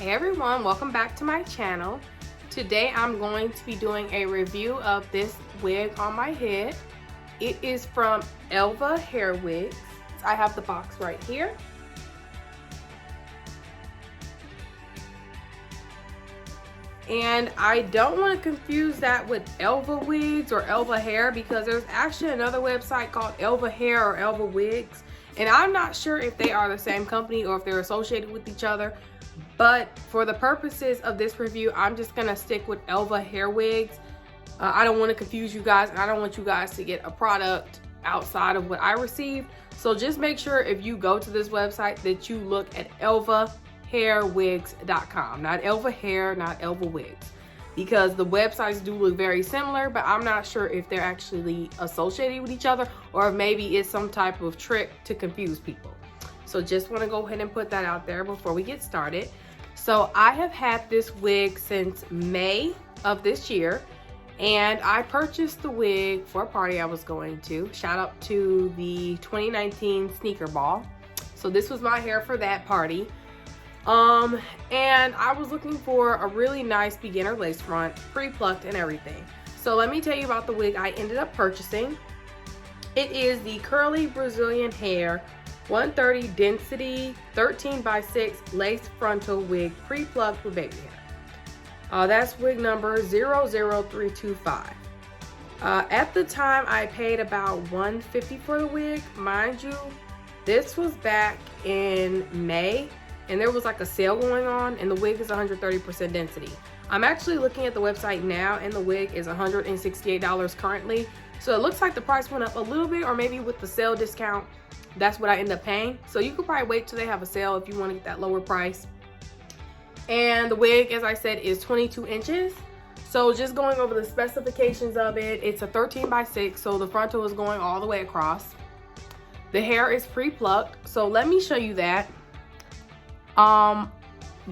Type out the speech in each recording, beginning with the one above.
Hey everyone, welcome back to my channel. Today I'm going to be doing a review of this wig on my head. It is from ElvaHairWigs. I have the box right here. And I don't want to confuse that with ElvaWigs or ElvaHair because there's actually another website called ElvaHair or ElvaWigs. And I'm not sure if they are the same company or if they're associated with each other. But for the purposes of this review, I'm just going to stick with ElvaHairWigs. I don't want to confuse you guys, and I don't want you guys to get a product outside of what I received. So just make sure if you go to this website that you look at ElvaHairWigs.com. Not ElvaHair, not ElvaWigs. Because the websites do look very similar, but I'm not sure if they're actually associated with each other or if maybe it's some type of trick to confuse people. So just want to go ahead and put that out there before we get started. So I have had this wig since May of this year, and I purchased the wig for a party I was going to. Shout out to the 2019 sneaker ball. So this was my hair for that party. And I was looking for a really nice beginner lace front, pre-plucked and everything. So let me tell you about the wig I ended up purchasing. It is the Curly Brazilian Hair 130 Density 13x6 Lace Frontal Wig Pre-Plucked with baby hair. That's wig number 00325. At the time, I paid about $150 for the wig. Mind you, this was back in May, and there was like a sale going on, and the wig is 130% density. I'm actually looking at the website now, and the wig is $168 currently. So it looks like the price went up a little bit, or maybe with the sale discount, that's what I end up paying. So you could probably wait till they have a sale if you want to get that lower price. And the wig, as I said, is 22 inches. So just going over the specifications of it, it's a 13x6, so the frontal is going all the way across. The hair is pre-plucked, so let me show you that.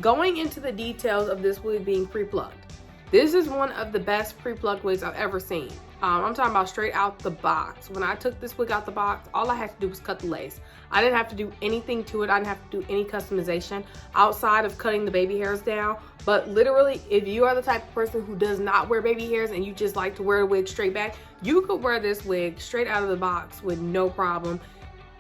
Going into the details of this wig being pre-plucked, this is one of the best pre-plucked wigs I've ever seen. I'm talking about straight out the box. When I took this wig out the box, all I had to do was cut the lace. I didn't have to do anything to it. I didn't have to do any customization outside of cutting the baby hairs down. But literally, if you are the type of person who does not wear baby hairs and you just like to wear a wig straight back, you could wear this wig straight out of the box with no problem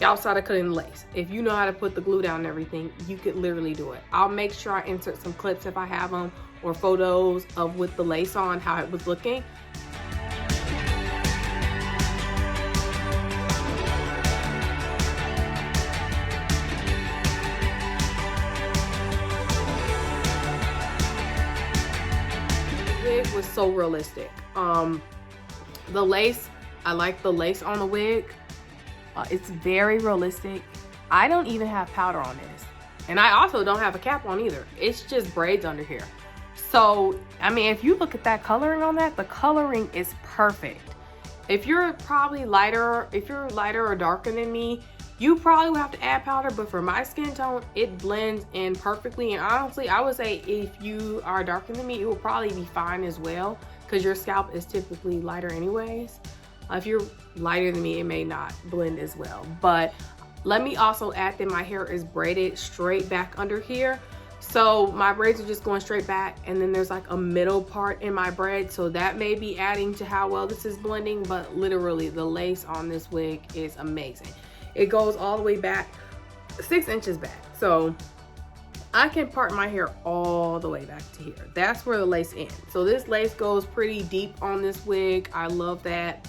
outside of cutting the lace. If you know how to put the glue down and everything, you could literally do it. I'll make sure I insert some clips if I have them or photos of with the lace on, how it was looking. Was so realistic. The lace, I like the lace on the wig. It's very realistic. I don't even have powder on this, and I also don't have a cap on either. It's just braids under here. So I mean, if you look at that coloring on that, the coloring is perfect. If you're probably lighter, if you're lighter or darker than me, you probably will have to add powder, but for my skin tone, it blends in perfectly. And honestly, I would say if you are darker than me, it will probably be fine as well, because your scalp is typically lighter anyways. If you're lighter than me, it may not blend as well. But let me also add that my hair is braided straight back under here. So my braids are just going straight back, and then there's like a middle part in my braid. So that may be adding to how well this is blending, but literally the lace on this wig is amazing. It goes all the way back, 6 inches back. So I can part my hair all the way back to here. That's where the lace ends. So this lace goes pretty deep on this wig. I love that.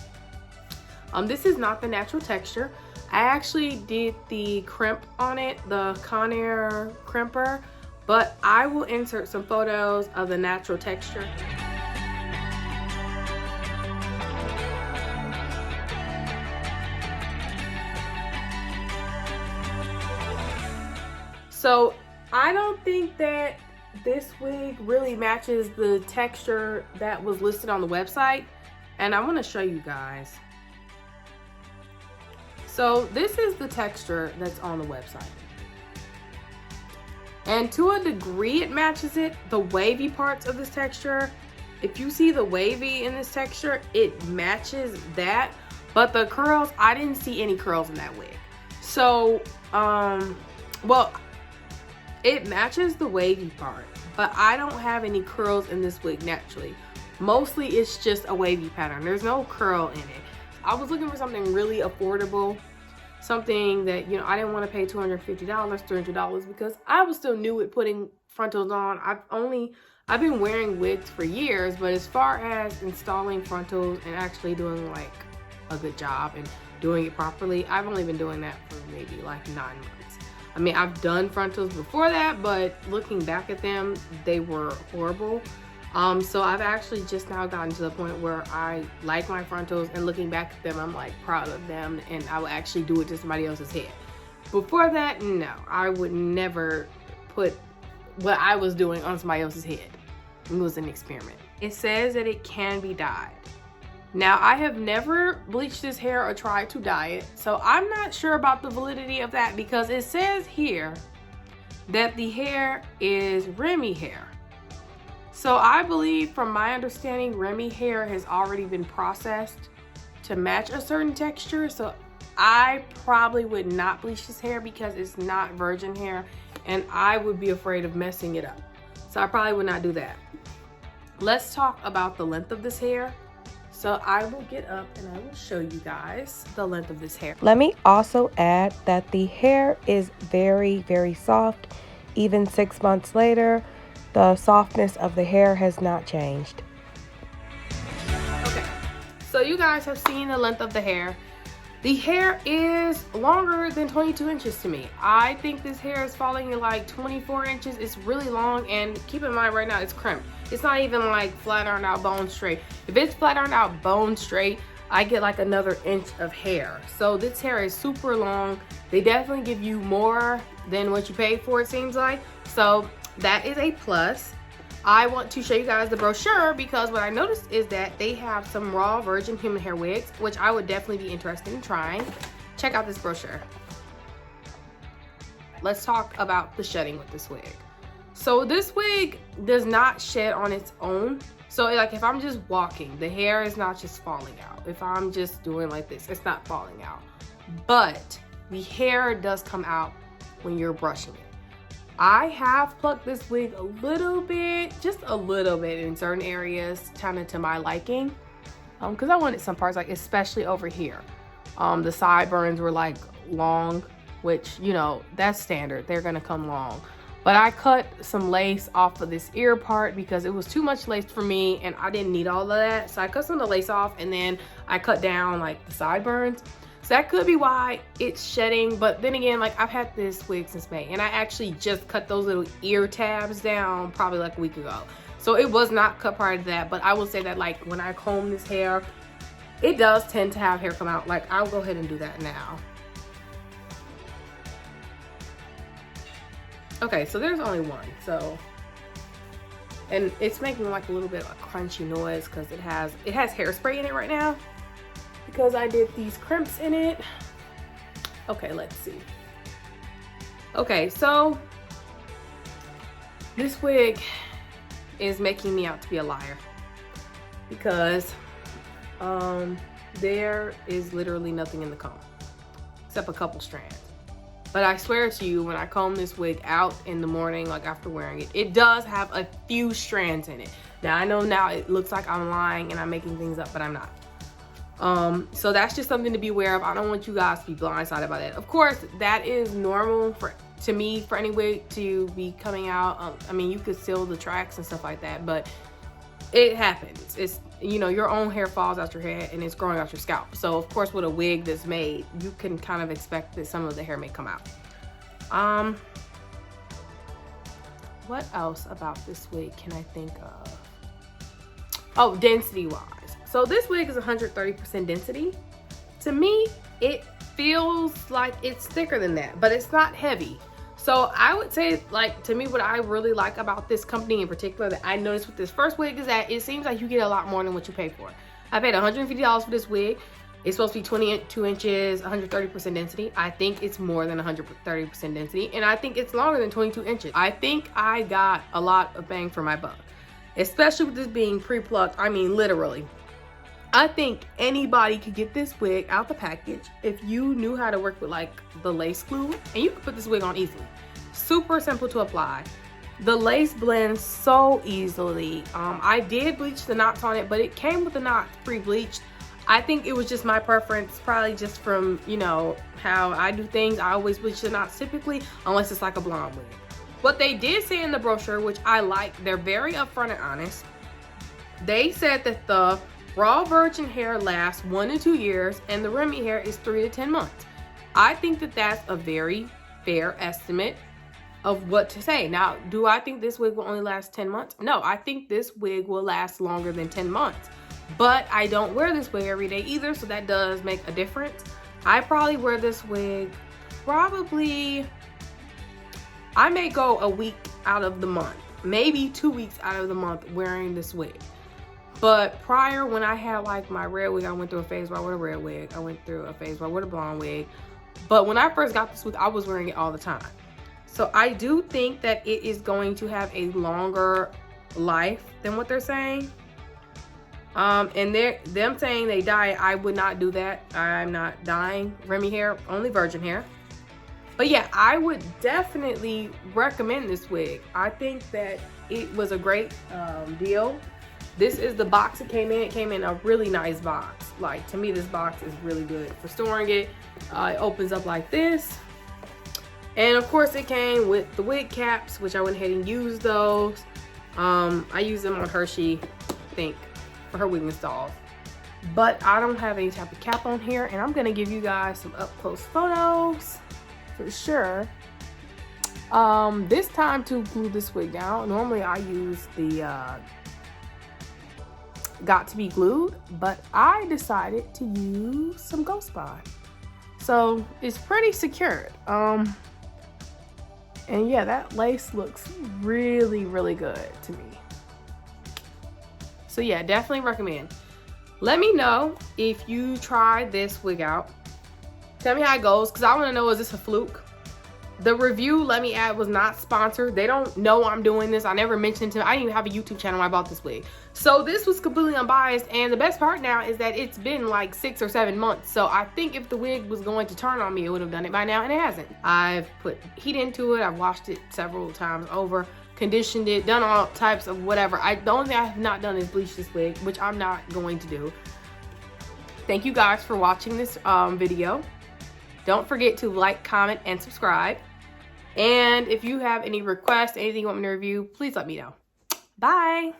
This is not the natural texture. I actually did the crimp on it, the Conair crimper, but I will insert some photos of the natural texture. So I don't think that this wig really matches the texture that was listed on the website, and I want to show you guys. So this is the texture that's on the website, and to a degree it matches it. The wavy parts of this texture, if you see the wavy in this texture, it matches that, but the curls, I didn't see any curls in that wig. So well, It matches the wavy part, but I don't have any curls in this wig naturally. Mostly it's just a wavy pattern. There's no curl in it. I was looking for something really affordable, something that, you know, I didn't want to pay $250, $300 because I was still new at putting frontals on. I've been wearing wigs for years, but as far as installing frontals and actually doing like a good job and doing it properly, I've only been doing that for maybe like 9 months. I mean, I've done frontals before that, but looking back at them, they were horrible. So I've actually just now gotten to the point where I like my frontals, and looking back at them, I'm like proud of them, and I will actually do it to somebody else's head. Before that, no, I would never put what I was doing on somebody else's head. It was an experiment. It says that it can be dyed. Now, I have never bleached this hair or tried to dye it, so I'm not sure about the validity of that, because it says here that the hair is Remy hair. So I believe, from my understanding, Remy hair has already been processed to match a certain texture. So I probably would not bleach this hair because it's not virgin hair, and I would be afraid of messing it up. So I probably would not do that. Let's talk about the length of this hair. So I will get up and I will show you guys the length of this hair. Let me also add that the hair is very, very soft. Even 6 months later, the softness of the hair has not changed. Okay, so you guys have seen the length of the hair. The hair is longer than 22 inches to me. I think this hair is falling in like 24 inches. It's really long, and keep in mind right now it's crimped. It's not even like flat ironed out bone straight. If it's flat ironed out bone straight, I get like another inch of hair. So this hair is super long. They definitely give you more than what you paid for, it seems like. So that is a plus. I want to show you guys the brochure because what I noticed is that they have some raw virgin human hair wigs, which I would definitely be interested in trying. Check out this brochure. Let's talk about the shedding with this wig. So this wig does not shed on its own. So like if I'm just walking, the hair is not just falling out. If I'm just doing like this, it's not falling out. But the hair does come out when you're brushing it. I have plucked this wig a little bit, just a little bit in certain areas, kind of to my liking. Because I wanted some parts, like especially over here. The sideburns were like long, which, you know, that's standard. They're gonna come long. But I cut some lace off of this ear part because it was too much lace for me and I didn't need all of that. So I cut some of the lace off, and then I cut down like the sideburns. So that could be why it's shedding. But then again, like I've had this wig since May, and I actually just cut those little ear tabs down probably like a week ago. So it was not cut prior to that. But I will say that like when I comb this hair, it does tend to have hair come out. Like I'll go ahead and do that now. Okay, so there's only one. So, and it's making like a little bit of a crunchy noise because it has hairspray in it right now because I did these crimps in it. Okay, let's see. Okay, so this wig is making me out to be a liar because there is literally nothing in the comb except a couple strands. But I swear to you, when I comb this wig out in the morning, like after wearing it, it does have a few strands in it. Now, I know now it looks like I'm lying and I'm making things up, but I'm not. So that's just something to be aware of. I don't want you guys to be blindsided by that. Of course, that is normal to me for any wig to be coming out. I mean, you could seal the tracks and stuff like that, but it happens. It's, you know, your own hair falls out your head and it's growing out your scalp. So of course with a wig that's made, you can kind of expect that some of the hair may come out. What else about this wig can I think of? Oh, density wise. So this wig is 130% density. To me, it feels like it's thicker than that, but it's not heavy. So I would say, like, to me, what I really like about this company in particular that I noticed with this first wig is that it seems like you get a lot more than what you pay for. I paid $150 for this wig. It's supposed to be 22 inches, 130% density. I think it's more than 130% density, and I think it's longer than 22 inches. I think I got a lot of bang for my buck, especially with this being pre-plucked. I mean, literally. I think anybody could get this wig out the package if you knew how to work with like the lace glue, and you could put this wig on easily. super simple to apply. The lace blends so easily. I did bleach the knots on it, but it came with the knots pre-bleached. I think it was just my preference, probably just from, you know, how I do things. I always bleach the knots typically, unless it's like a blonde wig. What they did say in the brochure, which I like, they're very upfront and honest. They said that the raw virgin hair lasts 1 to 2 years and the Remy hair is 3 to 10 months. I think that that's a very fair estimate of what to say. Now, do I think this wig will only last 10 months? No, I think this wig will last longer than 10 months. But I don't wear this wig every day either, so that does make a difference. I probably wear this wig I may go a week out of the month, maybe 2 weeks out of the month wearing this wig. But prior, when I had like my red wig, I went through a phase where I wore a red wig. I went through a phase where I wore a blonde wig. But when I first got this wig, I was wearing it all the time. So I do think that it is going to have a longer life than what they're saying. And them saying they dye, I would not do that. I'm not dyeing Remy hair, only virgin hair. But yeah, I would definitely recommend this wig. I think that it was a great deal. This is the box it came in. It came in a really nice box. Like, to me, this box is really good for storing it. It opens up like this. And of course, it came with the wig caps, which I went ahead and used those. I used them on Hershey, I think, for her wig installs. But I don't have any type of cap on here, and I'm gonna give you guys some up close photos for sure. This time to glue this wig down, normally I use the Got to Be Glued, but I decided to use some Ghost Bond. So it's pretty secured. And yeah, that lace looks really, really good to me. So yeah, definitely recommend. Let me know if you try this wig out. Tell me how it goes, because I want to know, is this a fluke? The review, let me add, was not sponsored. They don't know I'm doing this. I never mentioned to them. I didn't even have a YouTube channel when I bought this wig. So this was completely unbiased. And the best part now is that it's been like 6 or 7 months. So I think if the wig was going to turn on me, it would have done it by now, and it hasn't. I've put heat into it. I've washed it several times over, conditioned it, done all types of whatever. The only thing I have not done is bleach this wig, which I'm not going to do. Thank you guys for watching this video. Don't forget to like, comment, and subscribe. And if you have any requests, anything you want me to review, please let me know. Bye.